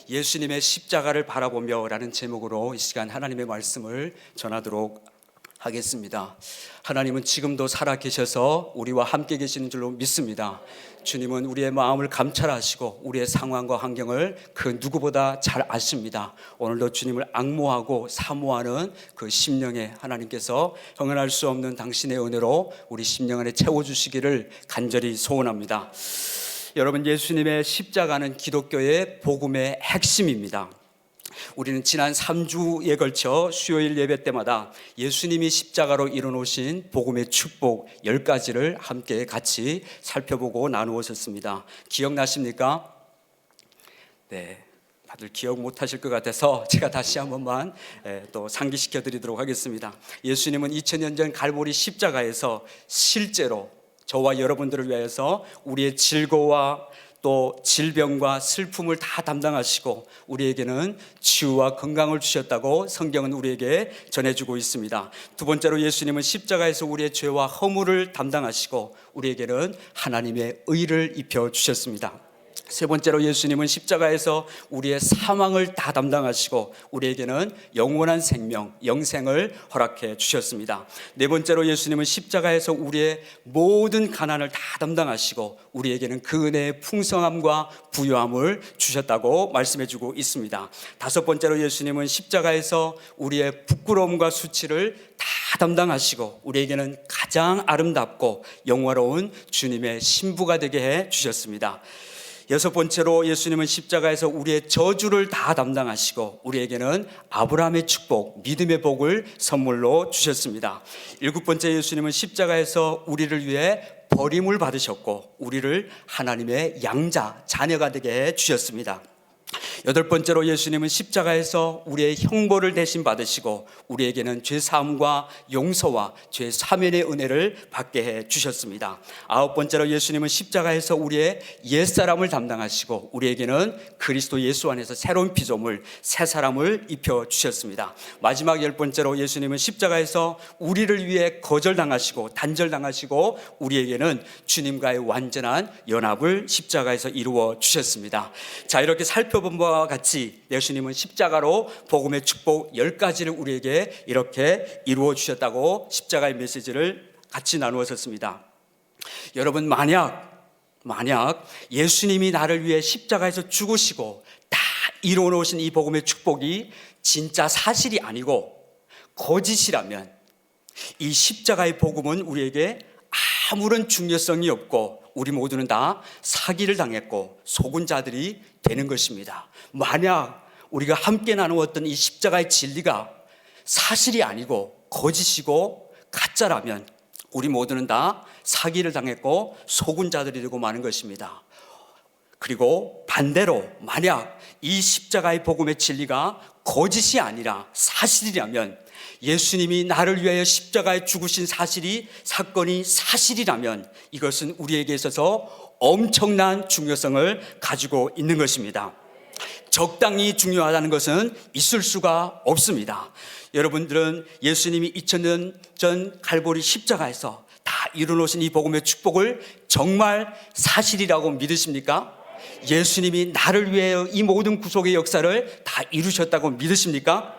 예수님의 십자가를 바라보며 라는 제목으로 이 시간 하나님의 말씀을 전하도록 하겠습니다. 하나님은 지금도 살아 계셔서 우리와 함께 계시는 줄로 믿습니다. 주님은 우리의 마음을 감찰하시고 우리의 상황과 환경을 그 누구보다 잘 아십니다. 오늘도 주님을 앙모하고 사모하는 그 심령에 하나님께서 형언할 수 없는 당신의 은혜로 우리 심령 안에 채워주시기를 간절히 소원합니다. 여러분, 예수님의 십자가는 기독교의 복음의 핵심입니다. 우리는 지난 3주에 걸쳐 수요일 예배 때마다 예수님이 십자가로 이뤄놓으신 복음의 축복 10가지를 함께 같이 살펴보고 나누었습니다. 기억나십니까? 네, 다들 기억 못하실 것 같아서 제가 다시 한 번만 또 상기시켜 드리도록 하겠습니다. 예수님은 2000년 전 갈보리 십자가에서 실제로 저와 여러분들을 위해서 우리의 질고와 또 질병과 슬픔을 다 담당하시고 우리에게는 치유와 건강을 주셨다고 성경은 우리에게 전해주고 있습니다. 두 번째로 예수님은 십자가에서 우리의 죄와 허물을 담당하시고 우리에게는 하나님의 의를 입혀주셨습니다. 세 번째로 예수님은 십자가에서 우리의 사망을 다 담당하시고 우리에게는 영원한 생명, 영생을 허락해 주셨습니다. 네 번째로 예수님은 십자가에서 우리의 모든 가난을 다 담당하시고 우리에게는 그 은혜의 풍성함과 부유함을 주셨다고 말씀해 주고 있습니다. 다섯 번째로 예수님은 십자가에서 우리의 부끄러움과 수치를 다 담당하시고 우리에게는 가장 아름답고 영화로운 주님의 신부가 되게 해 주셨습니다. 여섯 번째로 예수님은 십자가에서 우리의 저주를 다 담당하시고 우리에게는 아브라함의 축복, 믿음의 복을 선물로 주셨습니다. 일곱 번째, 예수님은 십자가에서 우리를 위해 버림을 받으셨고 우리를 하나님의 양자, 자녀가 되게 해 주셨습니다. 여덟 번째로 예수님은 십자가에서 우리의 형벌을 대신 받으시고 우리에게는 죄사함과 용서와 죄 사면의 은혜를 받게 해 주셨습니다. 아홉 번째로 예수님은 십자가에서 우리의 옛사람을 담당하시고 우리에게는 그리스도 예수 안에서 새로운 피조물, 새 사람을 입혀 주셨습니다. 마지막 열 번째로 예수님은 십자가에서 우리를 위해 거절당하시고 단절당하시고 우리에게는 주님과의 완전한 연합을 십자가에서 이루어 주셨습니다. 자, 이렇게 살펴본 바와 같이 예수님은 십자가로 복음의 축복 10가지를 우리에게 이렇게 이루어 주셨다고 십자가의 메시지를 같이 나누었습니다. 여러분, 만약 예수님이 나를 위해 십자가에서 죽으시고 다 이루어 놓으신 이 복음의 축복이 진짜 사실이 아니고 거짓이라면 이 십자가의 복음은 우리에게 아무런 중요성이 없고 우리 모두는 다 사기를 당했고 속은 자들이 되는 것입니다. 만약 우리가 함께 나누었던 이 십자가의 진리가 사실이 아니고 거짓이고 가짜라면 우리 모두는 다 사기를 당했고 속은 자들이 되고 마는 것입니다. 그리고 반대로 만약 이 십자가의 복음의 진리가 거짓이 아니라 사실이라면, 예수님이 나를 위하여 십자가에 죽으신 사건이 사실이라면 이것은 우리에게 있어서 엄청난 중요성을 가지고 있는 것입니다. 적당히 중요하다는 것은 있을 수가 없습니다. 여러분들은 예수님이 2000년 전 갈보리 십자가에서 다 이루어놓으신 이 복음의 축복을 정말 사실이라고 믿으십니까? 예수님이 나를 위하여 이 모든 구속의 역사를 다 이루셨다고 믿으십니까?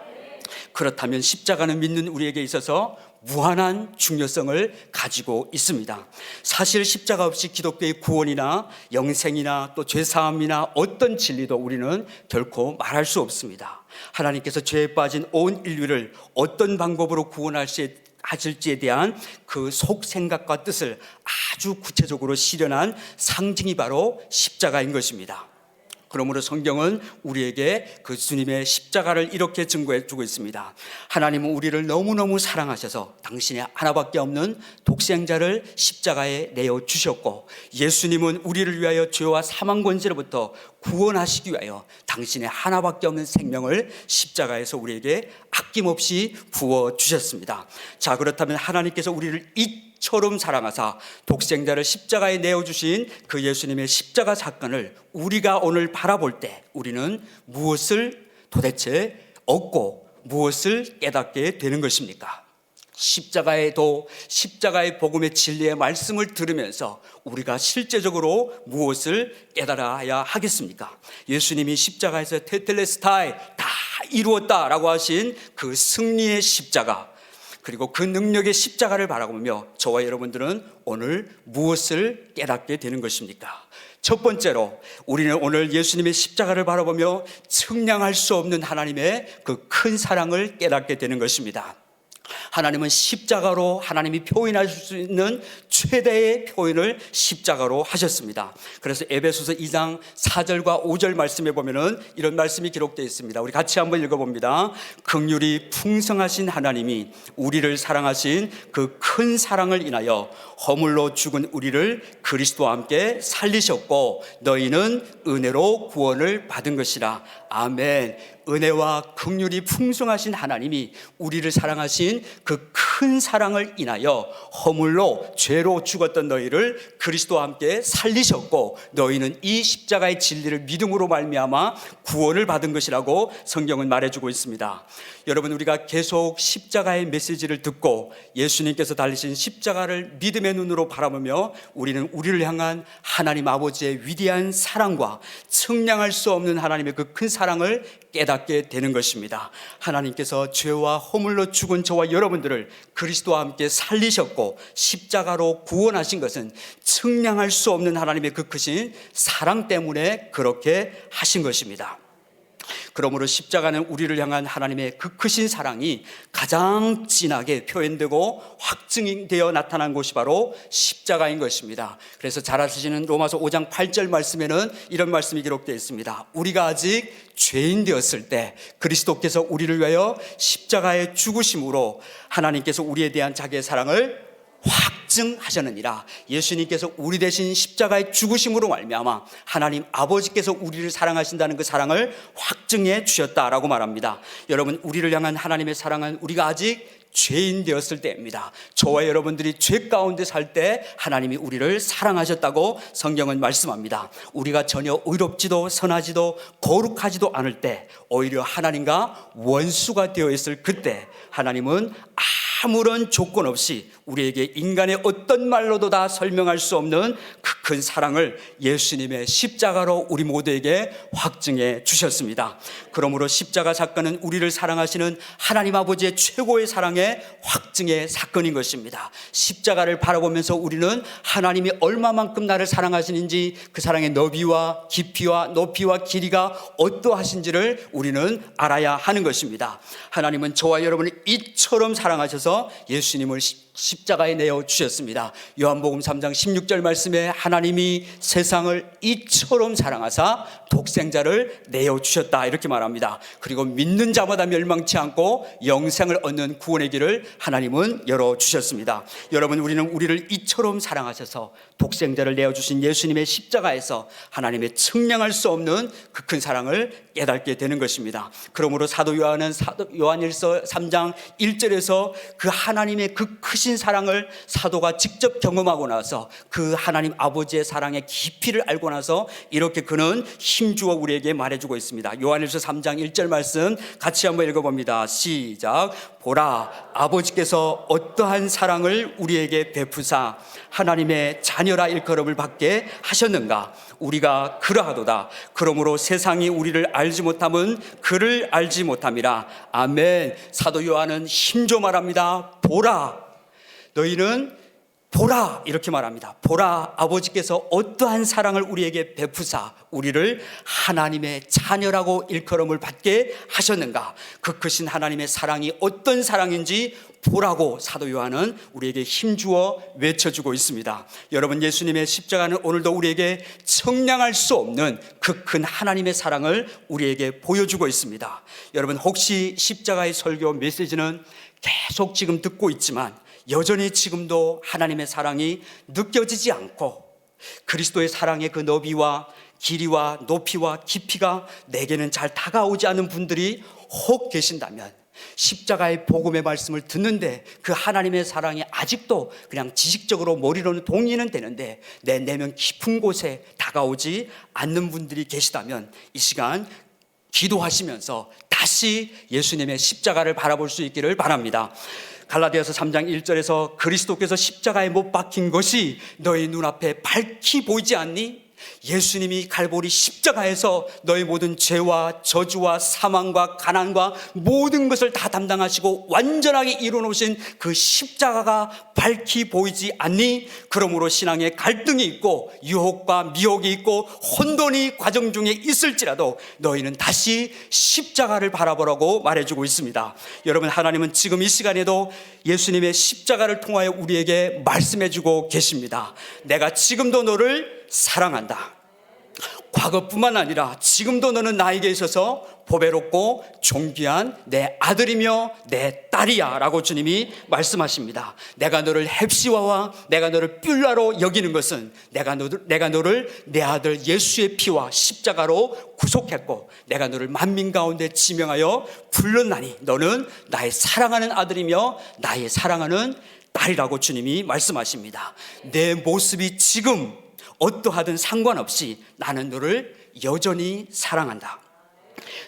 그렇다면 십자가는 믿는 우리에게 있어서 무한한 중요성을 가지고 있습니다. 사실 십자가 없이 기독교의 구원이나 영생이나 또 죄사함이나 어떤 진리도 우리는 결코 말할 수 없습니다. 하나님께서 죄에 빠진 온 인류를 어떤 방법으로 구원하실지에 대한 그 속생각과 뜻을 아주 구체적으로 실현한 상징이 바로 십자가인 것입니다. 그러므로 성경은 우리에게 그 주님의 십자가를 이렇게 증거해 주고 있습니다. 하나님은 우리를 너무너무 사랑하셔서 당신의 하나밖에 없는 독생자를 십자가에 내어 주셨고, 예수님은 우리를 위하여 죄와 사망 권세로부터 구원하시기 위하여 당신의 하나밖에 없는 생명을 십자가에서 우리에게 아낌없이 부어 주셨습니다. 자, 그렇다면 하나님께서 우리를 이처럼 사랑하사 독생자를 십자가에 내어주신 그 예수님의 십자가 사건을 우리가 오늘 바라볼 때 우리는 무엇을 도대체 얻고 무엇을 깨닫게 되는 것입니까? 십자가의 복음의 진리의 말씀을 들으면서 우리가 실제적으로 무엇을 깨달아야 하겠습니까? 예수님이 십자가에서 테텔레스타이 다 이루었다라고 하신 그 승리의 십자가, 그리고 그 능력의 십자가를 바라보며 저와 여러분들은 오늘 무엇을 깨닫게 되는 것입니까? 첫 번째로 우리는 오늘 예수님의 십자가를 바라보며 측량할 수 없는 하나님의 그 큰 사랑을 깨닫게 되는 것입니다. 하나님은 십자가로 하나님이 표현할 수 있는 최대의 표현을 십자가로 하셨습니다. 그래서 에베소서 2장 4절과 5절 말씀에 보면은 이런 말씀이 기록되어 있습니다. 우리 같이 한번 읽어봅니다. 긍휼이 풍성하신 하나님이 우리를 사랑하신 그 큰 사랑을 인하여 허물로 죽은 우리를 그리스도와 함께 살리셨고 너희는 은혜로 구원을 받은 것이라. 아멘. 은혜와 긍휼이 풍성하신 하나님이 우리를 사랑하신 그 큰 사랑을 인하여 허물로 죄로 죽었던 너희를 그리스도와 함께 살리셨고 너희는 이 십자가의 진리를 믿음으로 말미암아 구원을 받은 것이라고 성경은 말해주고 있습니다. 여러분, 우리가 계속 십자가의 메시지를 듣고 예수님께서 달리신 십자가를 믿음의 눈으로 바라보며 우리는 우리를 향한 하나님 아버지의 위대한 사랑과 측량할 수 없는 하나님의 그 큰 사랑을 깨닫게 되는 것입니다. 하나님께서 죄와 허물로 죽은 저와 여러분들을 그리스도와 함께 살리셨고 십자가로 구원하신 것은 측량할 수 없는 하나님의 그 크신 사랑 때문에 그렇게 하신 것입니다. 그러므로 십자가는 우리를 향한 하나님의 그 크신 사랑이 가장 진하게 표현되고 확증되어 나타난 곳이 바로 십자가인 것입니다. 그래서 잘 아시는 로마서 5장 8절 말씀에는 이런 말씀이 기록되어 있습니다. 우리가 아직 죄인 되었을 때 그리스도께서 우리를 위하여 십자가에 죽으심으로 하나님께서 우리에 대한 자기의 사랑을 확증하셨느니라. 예수님께서 우리 대신 십자가의 죽으심으로 말미암아 하나님 아버지께서 우리를 사랑하신다는 그 사랑을 확증해 주셨다라고 말합니다. 여러분, 우리를 향한 하나님의 사랑은 우리가 아직 죄인 되었을 때입니다. 저와 여러분들이 죄 가운데 살 때 하나님이 우리를 사랑하셨다고 성경은 말씀합니다. 우리가 전혀 의롭지도 선하지도 거룩하지도 않을 때, 오히려 하나님과 원수가 되어 있을 그때 하나님은 아무런 조건 없이 우리에게 인간의 어떤 말로도 다 설명할 수 없는 그 큰 사랑을 예수님의 십자가로 우리 모두에게 확증해 주셨습니다. 그러므로 십자가 사건은 우리를 사랑하시는 하나님 아버지의 최고의 사랑의 확증의 사건인 것입니다. 십자가를 바라보면서 우리는 하나님이 얼마만큼 나를 사랑하시는지, 그 사랑의 너비와 깊이와 높이와 길이가 어떠하신지를 우리는 알아야 하는 것입니다. 하나님은 저와 여러분을 이처럼 사랑하셔서 예수님을 십자가에 내어 주셨습니다. 요한복음 3장 16절 말씀에 하나님이 세상을 이처럼 사랑하사 독생자를 내어 주셨다, 이렇게 말합니다. 그리고 믿는 자마다 멸망치 않고 영생을 얻는 구원의 길을 하나님은 열어 주셨습니다. 여러분, 우리는 우리를 이처럼 사랑하셔서 독생자를 내어 주신 예수님의 십자가에서 하나님의 측량할 수 없는 그 큰 사랑을 깨닫게 되는 것입니다. 그러므로 사도 요한은 요한일서 3장 1절에서 그 하나님의 그 크신 사랑을 사도가 직접 경험하고 나서 그 하나님 아버지의 사랑의 깊이를 알고 나서 이렇게 그는 힘주어 우리에게 말해주고 있습니다. 요한일서 3장 1절 말씀 같이 한번 읽어봅니다. 시작. 보라, 아버지께서 어떠한 사랑을 우리에게 베푸사 하나님의 자녀라 일컬음을 받게 하셨는가. 우리가 그러하도다. 그러므로 세상이 우리를 알지 못함은 그를 알지 못함이라. 아멘. 사도 요한은 힘줘 말합니다. 보라, 너희는 보라, 이렇게 말합니다. 보라, 아버지께서 어떠한 사랑을 우리에게 베푸사 우리를 하나님의 자녀라고 일컬음을 받게 하셨는가. 그 크신 하나님의 사랑이 어떤 사랑인지 보라고 사도 요한은 우리에게 힘주어 외쳐주고 있습니다. 여러분, 예수님의 십자가는 오늘도 우리에게 청량할 수 없는 그 큰 하나님의 사랑을 우리에게 보여주고 있습니다. 여러분, 혹시 십자가의 설교 메시지는 계속 지금 듣고 있지만 여전히 지금도 하나님의 사랑이 느껴지지 않고 그리스도의 사랑의 그 너비와 길이와 높이와 깊이가 내게는 잘 다가오지 않은 분들이 혹 계신다면, 십자가의 복음의 말씀을 듣는데 그 하나님의 사랑이 아직도 그냥 지식적으로 머리로는 동의는 되는데 내 내면 깊은 곳에 다가오지 않는 분들이 계시다면 이 시간 기도하시면서 다시 예수님의 십자가를 바라볼 수 있기를 바랍니다. 갈라디아서 3장 1절에서 그리스도께서 십자가에 못 박힌 것이 너희 눈앞에 밝히 보이지 않니? 예수님이 갈보리 십자가에서 너희 모든 죄와 저주와 사망과 가난과 모든 것을 다 담당하시고 완전하게 이루어놓으신 그 십자가가 밝히 보이지 않니? 그러므로 신앙에 갈등이 있고 유혹과 미혹이 있고 혼돈이 과정 중에 있을지라도 너희는 다시 십자가를 바라보라고 말해주고 있습니다. 여러분, 하나님은 지금 이 시간에도 예수님의 십자가를 통하여 우리에게 말씀해주고 계십니다. 내가 지금도 너를 사랑한다. 과거뿐만 아니라 지금도 너는 나에게 있어서 보배롭고 존귀한 내 아들이며 내 딸이야 라고 주님이 말씀하십니다. 내가 너를 헵시와와 내가 너를 뷸라로 여기는 것은 내가 너를 내 아들 예수의 피와 십자가로 구속했고 내가 너를 만민 가운데 지명하여 불렀나니 너는 나의 사랑하는 아들이며 나의 사랑하는 딸이라고 주님이 말씀하십니다. 내 모습이 지금 어떠하든 상관없이 나는 너를 여전히 사랑한다.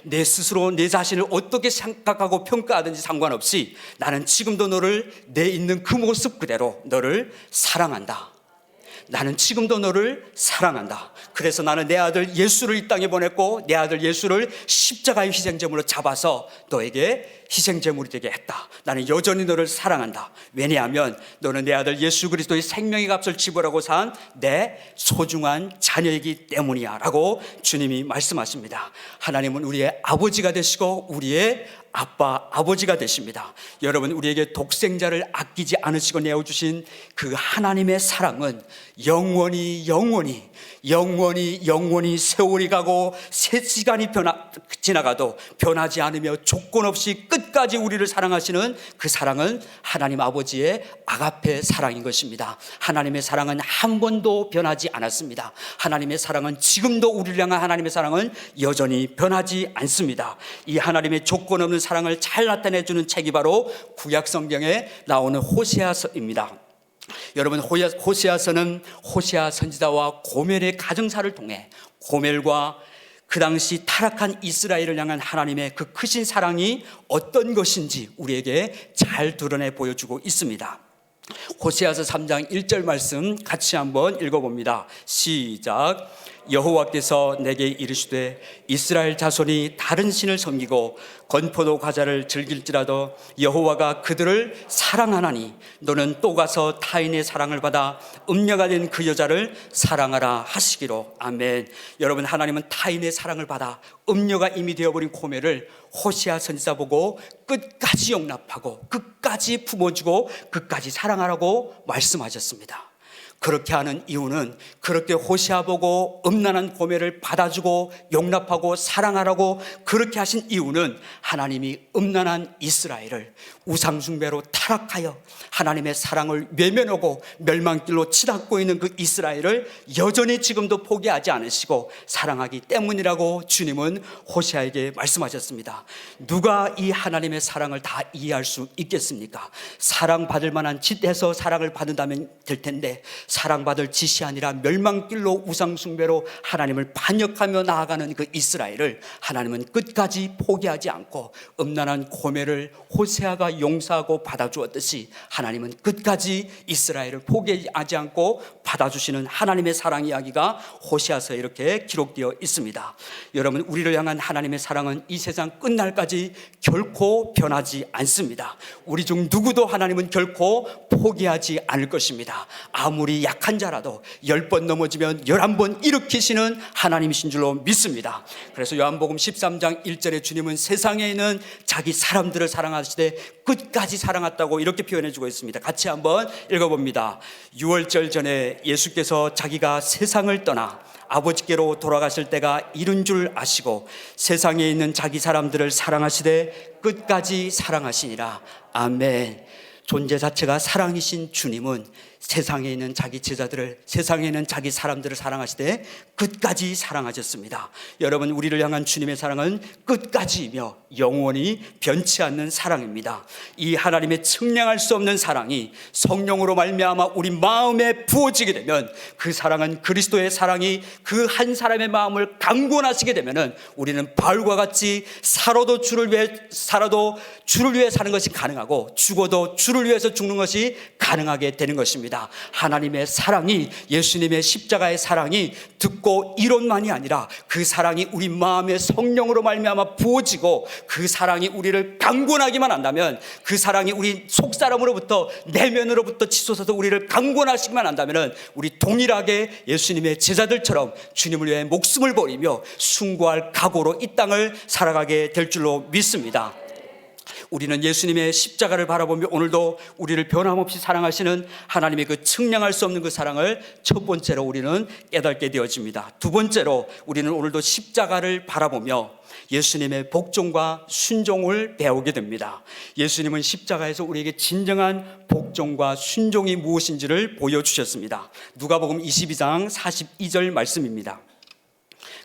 내 스스로 내 자신을 어떻게 생각하고 평가하든지 상관없이 나는 지금도 너를 내 있는 그 모습 그대로 너를 사랑한다. 나는 지금도 너를 사랑한다. 그래서 나는 내 아들 예수를 이 땅에 보냈고 내 아들 예수를 십자가의 희생제물로 잡아서 너에게 희생제물이 되게 했다. 나는 여전히 너를 사랑한다. 왜냐하면 너는 내 아들 예수 그리스도의 생명의 값을 지불하고 산 내 소중한 자녀이기 때문이야 라고 주님이 말씀하십니다. 하나님은 우리의 아버지가 되시고 우리의 아버지가 되십니다. 여러분, 우리에게 독생자를 아끼지 않으시고 내어주신 그 하나님의 사랑은 영원히 세월이 가고 시간이 지나가도 변하지 않으며 조건 없이 끝까지 우리를 사랑하시는 그 사랑은 하나님 아버지의 아가페 사랑인 것입니다. 하나님의 사랑은 한 번도 변하지 않았습니다. 하나님의 사랑은 지금도 우리를 향한 하나님의 사랑은 여전히 변하지 않습니다. 이 하나님의 조건 없는 사랑을 잘 나타내주는 책이 바로 구약 성경에 나오는 호세아서입니다. 여러분, 호세아서는 호세아 선지자와 고멜의 가정사를 통해 고멜과 그 당시 타락한 이스라엘을 향한 하나님의 그 크신 사랑이 어떤 것인지 우리에게 잘 드러내 보여주고 있습니다. 호세아서 3장 1절 말씀 같이 한번 읽어봅니다. 시작. 여호와께서 내게 이르시되 이스라엘 자손이 다른 신을 섬기고 건포도 과자를 즐길지라도 여호와가 그들을 사랑하나니 너는 또 가서 타인의 사랑을 받아 음녀가 된 그 여자를 사랑하라 하시기로. 아멘. 여러분, 하나님은 타인의 사랑을 받아 음녀가 이미 되어버린 고멜을 호세아 선지자 보고 끝까지 용납하고 끝까지 품어주고 끝까지 사랑하라고 말씀하셨습니다. 그렇게 하는 이유는 그렇게 호세아 보고 음란한 고멜을 받아주고 용납하고 사랑하라고 그렇게 하신 이유는 하나님이 음란한 이스라엘을 우상숭배로 타락하여 하나님의 사랑을 외면하고 멸망길로 치닫고 있는 그 이스라엘을 여전히 지금도 포기하지 않으시고 사랑하기 때문이라고 주님은 호세아에게 말씀하셨습니다. 누가 이 하나님의 사랑을 다 이해할 수 있겠습니까? 사랑받을 만한 짓해서 사랑을 받는다면 될 텐데 사랑받을 짓이 아니라 멸망길로 우상숭배로 하나님을 반역하며 나아가는 그 이스라엘을 하나님은 끝까지 포기하지 않고 음란한 고멜을 호세아가 용서하고 받아주었듯이 하나님은 끝까지 이스라엘을 포기하지 않고 받아주시는 하나님의 사랑 이야기가 호세아서에 이렇게 기록되어 있습니다. 여러분, 우리를 향한 하나님의 사랑은 이 세상 끝날까지 결코 변하지 않습니다. 우리 중 누구도 하나님은 결코 포기하지 않을 것입니다. 아무리 약한 자라도 10번 넘어지면 11번 일으키시는 하나님이신 줄로 믿습니다. 그래서 요한복음 13장 1절에 주님은 세상에 있는 자기 사람들을 사랑하시되 끝까지 사랑했다고 이렇게 표현해 주고 있습니다. 같이 한번 읽어봅니다. 6월절 전에 예수께서 자기가 세상을 떠나 아버지께로 돌아가실 때가 이른 줄 아시고 세상에 있는 자기 사람들을 사랑하시되 끝까지 사랑하시니라. 아멘. 존재 자체가 사랑이신 주님은 세상에 있는 자기 제자들을, 세상에 있는 자기 사람들을 사랑하시되 끝까지 사랑하셨습니다. 여러분, 우리를 향한 주님의 사랑은 끝까지이며 영원히 변치 않는 사랑입니다. 이 하나님의 측량할 수 없는 사랑이 성령으로 말미암아 우리 마음에 부어지게 되면, 그 사랑은 그리스도의 사랑이 그 한 사람의 마음을 강권하시게 되면은 우리는 바울과 같이 살아도 주를 위해 사는 것이 가능하고, 죽어도 주를 위해서 죽는 것이 가능하게 되는 것입니다. 하나님의 사랑이, 예수님의 십자가의 사랑이 듣고 이론만이 아니라 그 사랑이 우리 마음의 성령으로 말미암아 부어지고, 그 사랑이 우리를 강권하기만 한다면, 그 사랑이 우리 속사람으로부터, 내면으로부터 치솟아서 우리를 강권하시기만 한다면, 우리 동일하게 예수님의 제자들처럼 주님을 위해 목숨을 버리며 숭고할 각오로 이 땅을 살아가게 될 줄로 믿습니다. 우리는 예수님의 십자가를 바라보며 오늘도 우리를 변함없이 사랑하시는 하나님의 그 측량할 수 없는 그 사랑을 첫 번째로 우리는 깨닫게 되어집니다. 두 번째로 우리는 오늘도 십자가를 바라보며 예수님의 복종과 순종을 배우게 됩니다. 예수님은 십자가에서 우리에게 진정한 복종과 순종이 무엇인지를 보여주셨습니다. 누가복음 22장 42절 말씀입니다.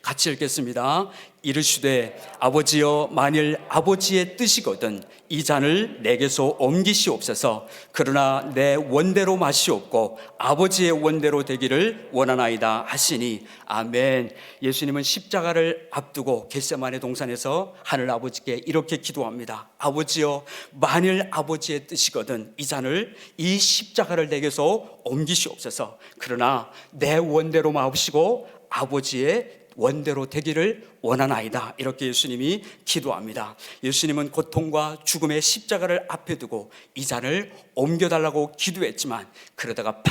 같이 읽겠습니다. 이르시되 아버지여, 만일 아버지의 뜻이거든 이 잔을 내게서 옮기시옵소서. 그러나 내 원대로 마시옵고 아버지의 원대로 되기를 원하나이다 하시니. 아멘. 예수님은 십자가를 앞두고 겟세마네 동산에서 하늘 아버지께 이렇게 기도합니다. 아버지여, 만일 아버지의 뜻이거든 이 잔을, 이 십자가를 내게서 옮기시옵소서. 그러나 내 원대로 마옵시고 아버지의 원대로 되기를 원하나이다. 이렇게 예수님이 기도합니다. 예수님은 고통과 죽음의 십자가를 앞에 두고 이 잔을 옮겨달라고 기도했지만, 그러다가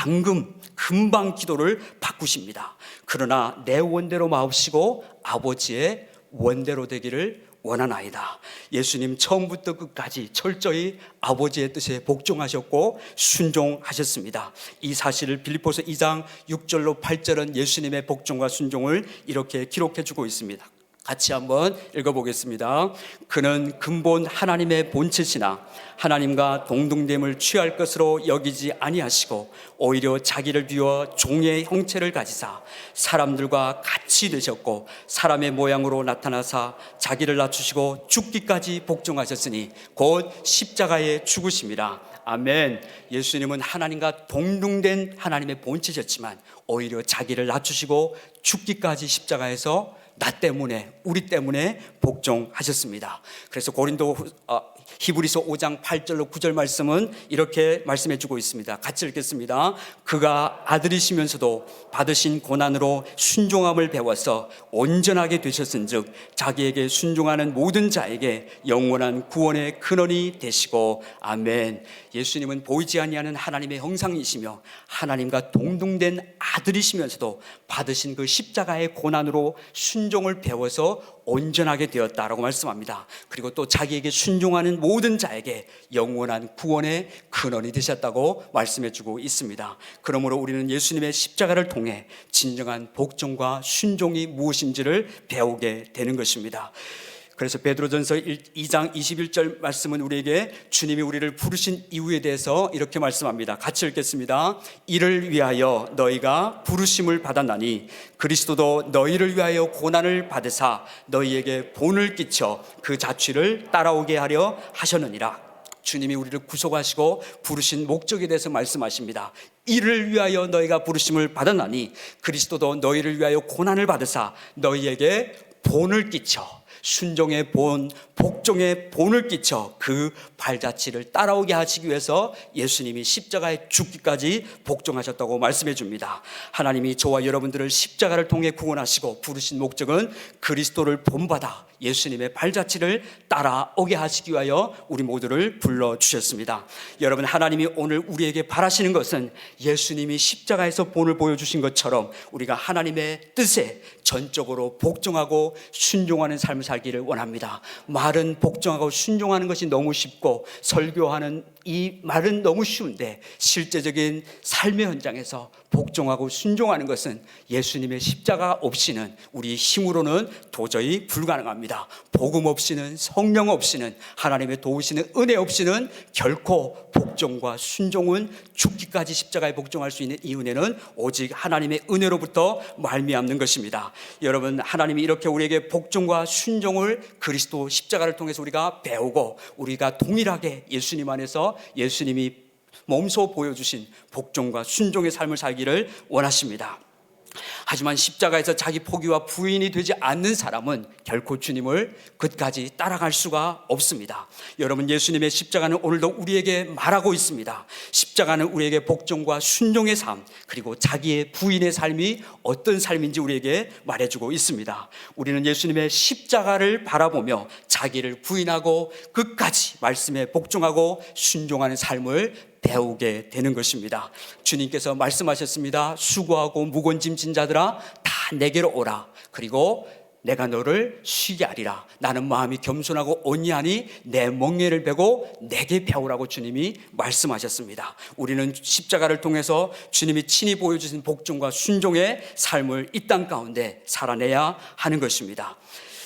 금방 기도를 바꾸십니다. 그러나 내 원대로 마옵시고 아버지의 원대로 되기를 원하나이다. 예수님 처음부터 끝까지 철저히 아버지의 뜻에 복종하셨고 순종하셨습니다. 이 사실을 빌립보서 2장 6절로 8절은 예수님의 복종과 순종을 이렇게 기록해 주고 있습니다. 같이 한번 읽어보겠습니다. 그는 근본 하나님의 본체시나 하나님과 동등됨을 취할 것으로 여기지 아니하시고 오히려 자기를 비워 종의 형체를 가지사 사람들과 같이 되셨고 사람의 모양으로 나타나사 자기를 낮추시고 죽기까지 복종하셨으니 곧 십자가에 죽으심이라. 아멘. 예수님은 하나님과 동등된 하나님의 본체셨지만 오히려 자기를 낮추시고 죽기까지 십자가에서 나 때문에, 우리 때문에 복종하셨습니다. 그래서 히브리서 5장 8절로 9절 말씀은 이렇게 말씀해 주고 있습니다. 같이 읽겠습니다. 그가 아들이시면서도 받으신 고난으로 순종함을 배워서 온전하게 되셨은즉 자기에게 순종하는 모든 자에게 영원한 구원의 근원이 되시고. 아멘. 예수님은 보이지 아니하는 하나님의 형상이시며 하나님과 동등된 아들이시면서도 받으신 그 십자가의 고난으로 순종을 배워서 온전하게 되었다라고 말씀합니다. 그리고 또 자기에게 순종하는 모든 자에게 영원한 구원의 근원이 되셨다고 말씀해주고 있습니다. 그러므로 우리는 예수님의 십자가를 통해 진정한 복종과 순종이 무엇인지를 배우게 되는 것입니다. 그래서 베드로전서 2장 21절 말씀은 우리에게 주님이 우리를 부르신 이유에 대해서 이렇게 말씀합니다. 같이 읽겠습니다. 이를 위하여 너희가 부르심을 받았나니 그리스도도 너희를 위하여 고난을 받으사 너희에게 본을 끼쳐 그 자취를 따라오게 하려 하셨느니라. 주님이 우리를 구속하시고 부르신 목적에 대해서 말씀하십니다. 이를 위하여 너희가 부르심을 받았나니 그리스도도 너희를 위하여 고난을 받으사 너희에게 본을 끼쳐, 순종의 본, 복종의 본을 끼쳐 그 발자취를 따라오게 하시기 위해서 예수님이 십자가에 죽기까지 복종하셨다고 말씀해 줍니다. 하나님이 저와 여러분들을 십자가를 통해 구원하시고 부르신 목적은 그리스도를 본받아 예수님의 발자취를 따라오게 하시기 위하여 우리 모두를 불러주셨습니다. 여러분, 하나님이 오늘 우리에게 바라시는 것은 예수님이 십자가에서 본을 보여주신 것처럼 우리가 하나님의 뜻에 전적으로 복종하고 순종하는 삶을 살기를 원합니다. 말은 복종하고 순종하는 것이 너무 쉽고 설교하는 이 말은 너무 쉬운데 실제적인 삶의 현장에서 복종하고 순종하는 것은 예수님의 십자가 없이는, 우리 힘으로는 도저히 불가능합니다. 복음 없이는, 성령 없이는, 하나님의 도우시는 은혜 없이는 결코 복종과 순종은, 죽기까지 십자가에 복종할 수 있는 이 은혜는 오직 하나님의 은혜로부터 말미암는 것입니다. 여러분, 하나님이 이렇게 우리에게 복종과 순종을 그리스도 십자가를 통해서 우리가 배우고, 우리가 동일하게 예수님 안에서 예수님이 몸소 보여주신 복종과 순종의 삶을 살기를 원하십니다. 하지만 십자가에서 자기 포기와 부인이 되지 않는 사람은 결코 주님을 끝까지 따라갈 수가 없습니다. 여러분, 예수님의 십자가는 오늘도 우리에게 말하고 있습니다. 십자가는 우리에게 복종과 순종의 삶, 그리고 자기의 부인의 삶이 어떤 삶인지 우리에게 말해주고 있습니다. 우리는 예수님의 십자가를 바라보며 자기를 부인하고 끝까지 말씀에 복종하고 순종하는 삶을 배우게 되는 것입니다. 주님께서 말씀하셨습니다. 수고하고 무거운 짐진 자들아 다 내게로 오라. 그리고 내가 너를 쉬게 하리라. 나는 마음이 겸손하고 온유하니 내 멍에를 베고 내게 배우라고 주님이 말씀하셨습니다. 우리는 십자가를 통해서 주님이 친히 보여주신 복종과 순종의 삶을 이 땅 가운데 살아내야 하는 것입니다.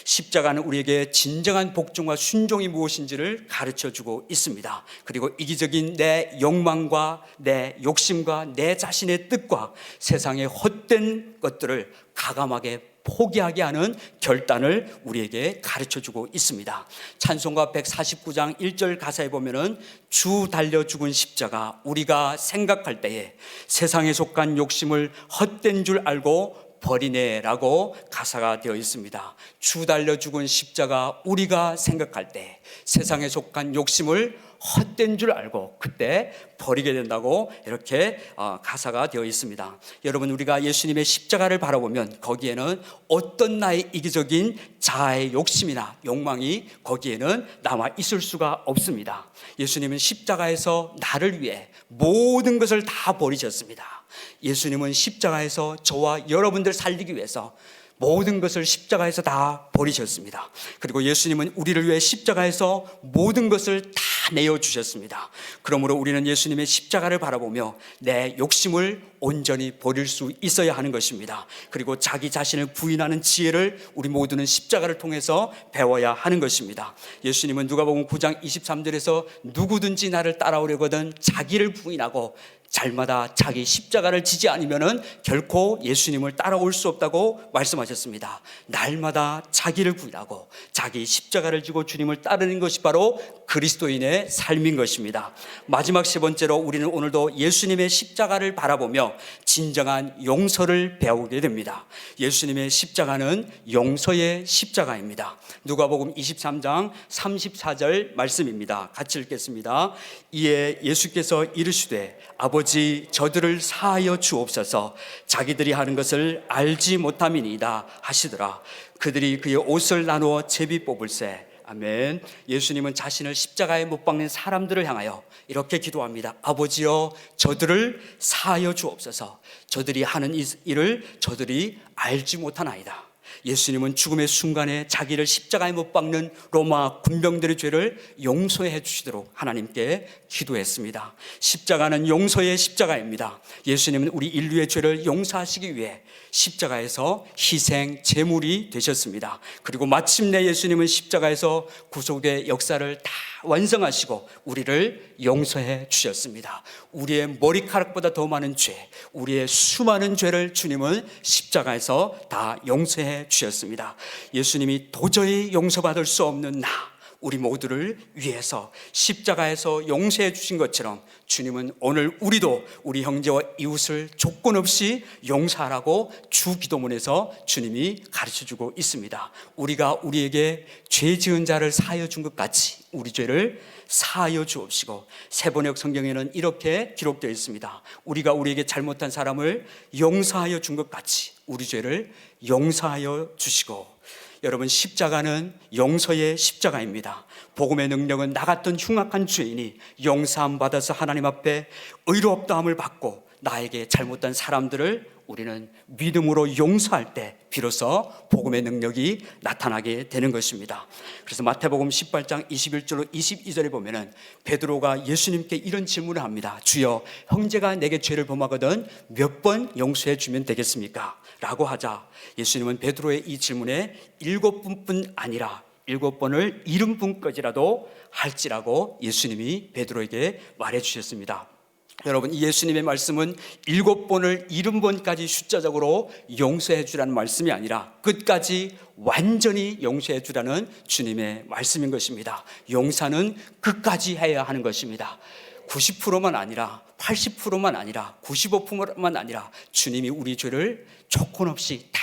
십자가는 우리에게 진정한 복종과 순종이 무엇인지를 가르쳐주고 있습니다. 그리고 이기적인 내 욕망과 내 욕심과 내 자신의 뜻과 세상의 헛된 것들을 과감하게 포기하게 하는 결단을 우리에게 가르쳐주고 있습니다. 찬송가 149장 1절 가사에 보면은 주 달려 죽은 십자가 우리가 생각할 때에 세상에 속한 욕심을 헛된 줄 알고 버리네라고 가사가 되어 있습니다. 주 달려 죽은 십자가 우리가 생각할 때 세상에 속한 욕심을 헛된 줄 알고 그때 버리게 된다고 이렇게 가사가 되어 있습니다. 여러분, 우리가 예수님의 십자가를 바라보면 거기에는 어떤 나의 이기적인 자아의 욕심이나 욕망이 거기에는 남아 있을 수가 없습니다. 예수님은 십자가에서 나를 위해 모든 것을 다 버리셨습니다. 예수님은 십자가에서 저와 여러분들 살리기 위해서 모든 것을 십자가에서 다 버리셨습니다. 그리고 예수님은 우리를 위해 십자가에서 모든 것을 다 내어주셨습니다. 그러므로 우리는 예수님의 십자가를 바라보며 내 욕심을 온전히 버릴 수 있어야 하는 것입니다. 그리고 자기 자신을 부인하는 지혜를 우리 모두는 십자가를 통해서 배워야 하는 것입니다. 예수님은 누가복음 9장 23절에서 누구든지 나를 따라오려거든 자기를 부인하고 잘마다 자기 십자가를 지지 않으면은 결코 예수님을 따라올 수 없다고 말씀하셨습니다. 날마다 자기를 부인하고 자기 십자가를 지고 주님을 따르는 것이 바로 그리스도인의 삶인 것입니다. 마지막 세 번째로 우리는 오늘도 예수님의 십자가를 바라보며 진정한 용서를 배우게 됩니다. 예수님의 십자가는 용서의 십자가입니다. 누가복음 23장 34절 말씀입니다. 같이 읽겠습니다. 이에 예수께서 이르시되 아버지 저들을 사하여 주옵소서 자기들이 하는 것을 알지 못함이니이다 하시더라. 그들이 그의 옷을 나누어 제비 뽑을세. 아멘. 예수님은 자신을 십자가에 못 박는 사람들을 향하여 이렇게 기도합니다. 아버지여 저들을 사하여 주옵소서 저들이 하는 일을 저들이 알지 못하나이다. 예수님은 죽음의 순간에 자기를 십자가에 못 박는 로마 군병들의 죄를 용서해 주시도록 하나님께 기도했습니다. 십자가는 용서의 십자가입니다. 예수님은 우리 인류의 죄를 용서하시기 위해 십자가에서 희생 제물이 되셨습니다. 그리고 마침내 예수님은 십자가에서 구속의 역사를 다 완성하시고 우리를 용서해 주셨습니다. 우리의 머리카락보다 더 많은 죄, 우리의 수많은 죄를 주님은 십자가에서 다 용서해 주셨습니다. 예수님이 도저히 용서받을 수 없는 나, 우리 모두를 위해서 십자가에서 용서해 주신 것처럼 주님은 오늘 우리도 우리 형제와 이웃을 조건 없이 용서하라고 주 기도문에서 주님이 가르쳐주고 있습니다. 우리가 우리에게 죄 지은 자를 사하여 준 것 같이 우리 죄를 사하여 주옵시고, 세번역 성경에는 이렇게 기록되어 있습니다. 우리가 우리에게 잘못한 사람을 용서하여 준 것 같이 우리 죄를 용서하여 주시고. 여러분, 십자가는 용서의 십자가입니다. 복음의 능력은 나 같은 흉악한 죄인이 용서함 받아서 하나님 앞에 의롭다함을 받고 나에게 잘못된 사람들을 우리는 믿음으로 용서할 때 비로소 복음의 능력이 나타나게 되는 것입니다. 그래서 마태복음 18장 21절로 22절에 보면은 베드로가 예수님께 이런 질문을 합니다. 주여, 형제가 내게 죄를 범하거든 몇 번 용서해 주면 되겠습니까? 라고 하자 예수님은 베드로의 이 질문에 7번뿐 아니라 7번을 70번까지라도 할지라고 예수님이 베드로에게 말해 주셨습니다. 여러분, 이 예수님의 말씀은 7번을 70번까지 숫자적으로 용서해 주라는 말씀이 아니라 끝까지 완전히 용서해 주라는 주님의 말씀인 것입니다. 용서는 끝까지 해야 하는 것입니다. 90%만 아니라 80%만 아니라 95%만 아니라 주님이 우리 죄를 조건 없이 다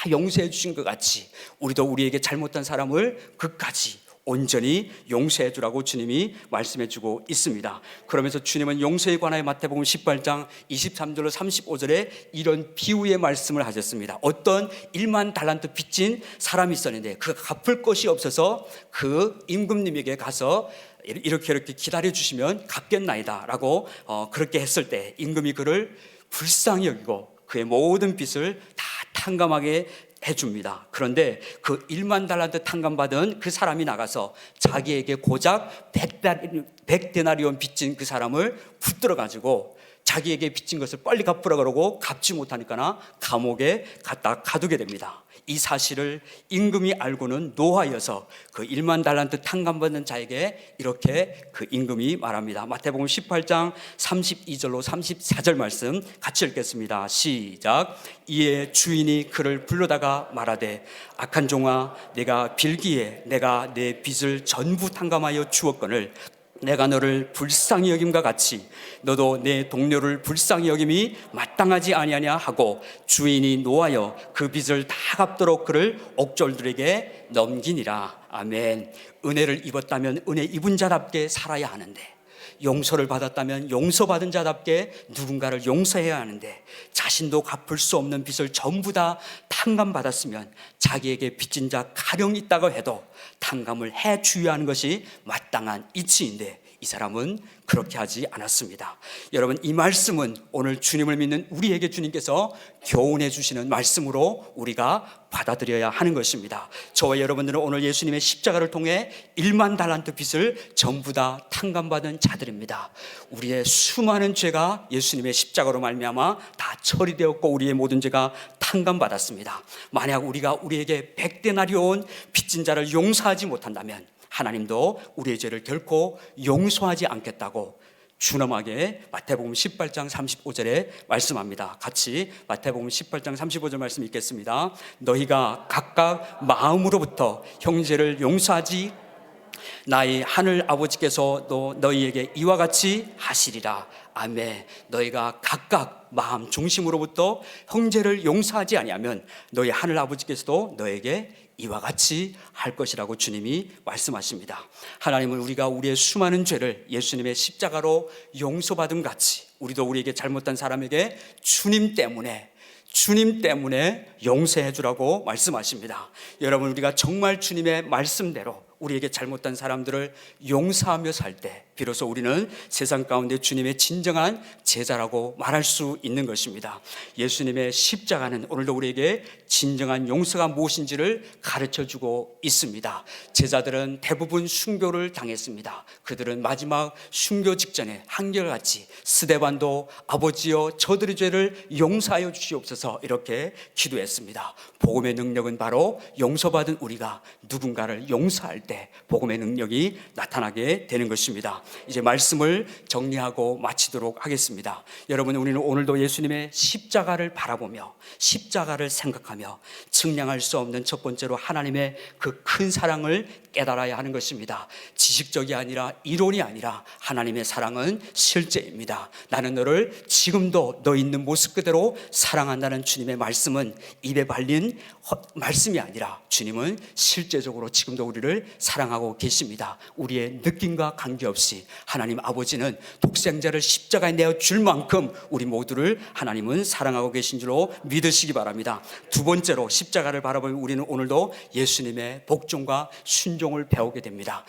용서해 주신 것 같이 우리도 우리에게 잘못한 사람을 끝까지 온전히 용서해 주라고 주님이 말씀해 주고 있습니다. 그러면서 주님은 용서에 관하여 마태복음 18장 23절로 35절에 이런 비유의 말씀을 하셨습니다. 어떤 1만 달란트 빚진 사람이 있었는데 그가 갚을 것이 없어서 그 임금님에게 가서 이렇게 기다려 주시면 갚겠나이다 라고 그렇게 했을 때 임금이 그를 불쌍히 여기고 그의 모든 빚을 다 탕감하게 해줍니다. 그런데 그 1만 달란트 탕감받은 그 사람이 나가서 자기에게 고작 100데나리온 빚진 그 사람을 붙들어 가지고 자기에게 빚진 것을 빨리 갚으라 그러고 갚지 못하니까 감옥에 갖다 가두게 됩니다. 이 사실을 임금이 알고는 노하여서 그 1만 달란트 탕감받는 자에게 이렇게 그 임금이 말합니다. 마태복음 18장 32절로 34절 말씀 같이 읽겠습니다. 시작. 이에 주인이 그를 불러다가 말하되 악한 종아, 내가 빌기에 내가 내 빚을 전부 탕감하여 주었거늘 내가 너를 불쌍히 여김과 같이 너도 내 동료를 불쌍히 여김이 마땅하지 아니하냐 하고 주인이 노하여 그 빚을 다 갚도록 그를 옥졸들에게 넘기니라. 아멘. 은혜를 입었다면 은혜 입은 자답게 살아야 하는데, 용서를 받았다면 용서받은 자답게 누군가를 용서해야 하는데, 자신도 갚을 수 없는 빚을 전부 다 탕감받았으면 자기에게 빚진 자 가령 있다고 해도 탕감을 해 주어야 하는 것이 마땅한 이치인데 이 사람은 그렇게 하지 않았습니다. 여러분, 이 말씀은 오늘 주님을 믿는 우리에게 주님께서 교훈해 주시는 말씀으로 우리가 받아들여야 하는 것입니다. 저와 여러분들은 오늘 예수님의 십자가를 통해 1만 달란트 빚을 전부 다 탕감받은 자들입니다. 우리의 수많은 죄가 예수님의 십자가로 말미암아 다 처리되었고 우리의 모든 죄가 탕감받았습니다. 만약 우리가 우리에게 100데나리온 빚진 자를 용서하지 못한다면 하나님도 우리의 죄를 결코 용서하지 않겠다고 준엄하게 마태복음 18장 35절에 말씀합니다. 같이 마태복음 18장 35절 말씀 읽겠습니다. 너희가 각각 마음으로부터 형제를 용서하지 나의 하늘 아버지께서도 너희에게 이와 같이 하시리라. 아멘. 너희가 각각 마음 중심으로부터 형제를 용서하지 아니하면 너희 하늘 아버지께서도 너에게 이와 같이 할 것이라고 주님이 말씀하십니다. 하나님은 우리가 우리의 수많은 죄를 예수님의 십자가로 용서받은 같이 우리도 우리에게 잘못한 사람에게 주님 때문에 용서해 주라고 말씀하십니다. 여러분, 우리가 정말 주님의 말씀대로 우리에게 잘못한 사람들을 용서하며 살 때 비로소 우리는 세상 가운데 주님의 진정한 제자라고 말할 수 있는 것입니다. 예수님의 십자가는 오늘도 우리에게 진정한 용서가 무엇인지를 가르쳐주고 있습니다. 제자들은 대부분 순교를 당했습니다. 그들은 마지막 순교 직전에 한결같이 스데반도 아버지여 저들의 죄를 용서하여 주시옵소서 이렇게 기도했습니다. 복음의 능력은 바로 용서받은 우리가 누군가를 용서할 때 복음의 능력이 나타나게 되는 것입니다. 이제 말씀을 정리하고 마치도록 하겠습니다. 여러분, 우리는 오늘도 예수님의 십자가를 바라보며 십자가를 생각하며 측량할 수 없는 첫 번째로 하나님의 그 큰 사랑을 깨달아야 하는 것입니다. 지식적이 아니라 이론이 아니라 하나님의 사랑은 실제입니다. 나는 너를 지금도 너 있는 모습 그대로 사랑한다는 주님의 말씀은 입에 발린 말씀이 아니라 주님은 실제적으로 지금도 우리를 사랑하고 계십니다. 우리의 느낌과 관계없이 하나님 아버지는 독생자를 십자가에 내어 줄 만큼 우리 모두를 하나님은 사랑하고 계신 줄로 믿으시기 바랍니다. 두 번째로 십자가를 바라보면 우리는 오늘도 예수님의 복종과 순종을 배우게 됩니다.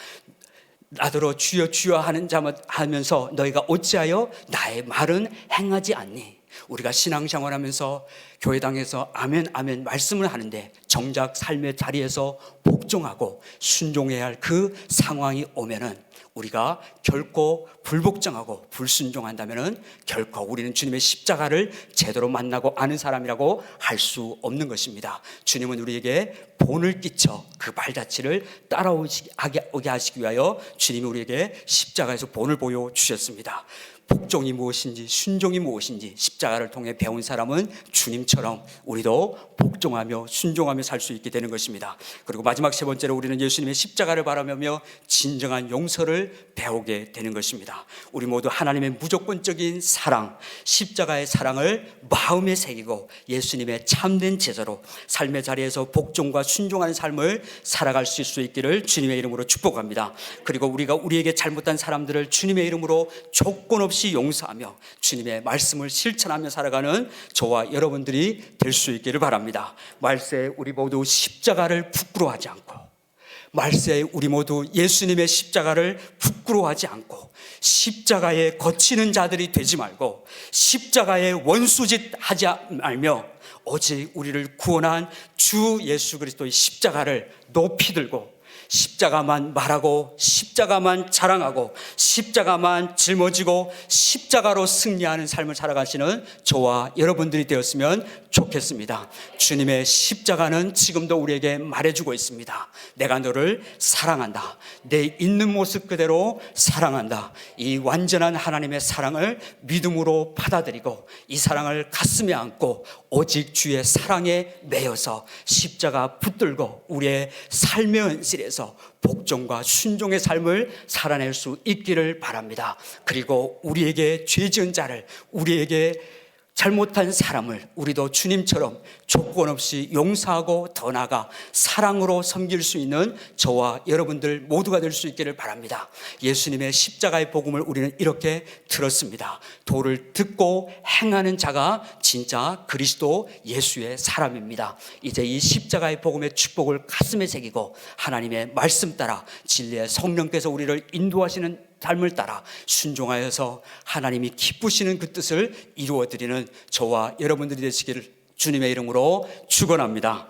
나더러 주여 주여 하는 자만 하면서 너희가 어찌하여 나의 말은 행하지 않니? 우리가 신앙생활하면서 교회당에서 아멘 아멘 말씀을 하는데 정작 삶의 자리에서 복종하고 순종해야 할 그 상황이 오면은 우리가 결코 불복종하고 불순종한다면은 결코 우리는 주님의 십자가를 제대로 만나고 아는 사람이라고 할 수 없는 것입니다. 주님은 우리에게 본을 끼쳐 그 발자취를 따라오게 하시기 위하여 주님이 우리에게 십자가에서 본을 보여주셨습니다. 복종이 무엇인지 순종이 무엇인지 십자가를 통해 배운 사람은 주님처럼 우리도 복종하며 순종하며 살 수 있게 되는 것입니다. 그리고 마지막 세 번째로 우리는 예수님의 십자가를 바라보며 진정한 용서를 배우게 되는 것입니다. 우리 모두 하나님의 무조건적인 사랑, 십자가의 사랑을 마음에 새기고 예수님의 참된 제자로 삶의 자리에서 복종과 순종하는 삶을 살아갈 수 있기를 주님의 이름으로 축복합니다. 그리고 우리가 우리에게 잘못한 사람들을 주님의 이름으로 조건 없이 용서하며 주님의 말씀을 실천하며 살아가는 저와 여러분들이 될 수 있기를 바랍니다. 말세 우리 모두 십자가를 부끄러워하지 않고, 말세 우리 모두 예수님의 십자가를 부끄러워하지 않고 십자가에 거치는 자들이 되지 말고 십자가에 원수짓 하지 말며 오직 우리를 구원한 주 예수 그리스도의 십자가를 높이 들고 십자가만 말하고 십자가만 자랑하고 십자가만 짊어지고 십자가로 승리하는 삶을 살아가시는 저와 여러분들이 되었으면 좋겠습니다. 주님의 십자가는 지금도 우리에게 말해주고 있습니다. 내가 너를 사랑한다. 내 있는 모습 그대로 사랑한다. 이 완전한 하나님의 사랑을 믿음으로 받아들이고 이 사랑을 가슴에 안고 오직 주의 사랑에 매여서 십자가 붙들고 우리의 삶의 현실에서 복종과 순종의 삶을 살아낼 수 있기를 바랍니다. 그리고 우리에게 죄 지은 자를, 우리에게 잘못한 사람을 우리도 주님처럼 조건 없이 용서하고 더 나아가 사랑으로 섬길 수 있는 저와 여러분들 모두가 될 수 있기를 바랍니다. 예수님의 십자가의 복음을 우리는 이렇게 들었습니다. 도를 듣고 행하는 자가 진짜 그리스도 예수의 사람입니다. 이제 이 십자가의 복음의 축복을 가슴에 새기고 하나님의 말씀 따라 진리의 성령께서 우리를 인도하시는 삶을 따라 순종하여서 하나님이 기쁘시는 그 뜻을 이루어드리는 저와 여러분들이 되시기를 주님의 이름으로 축원합니다.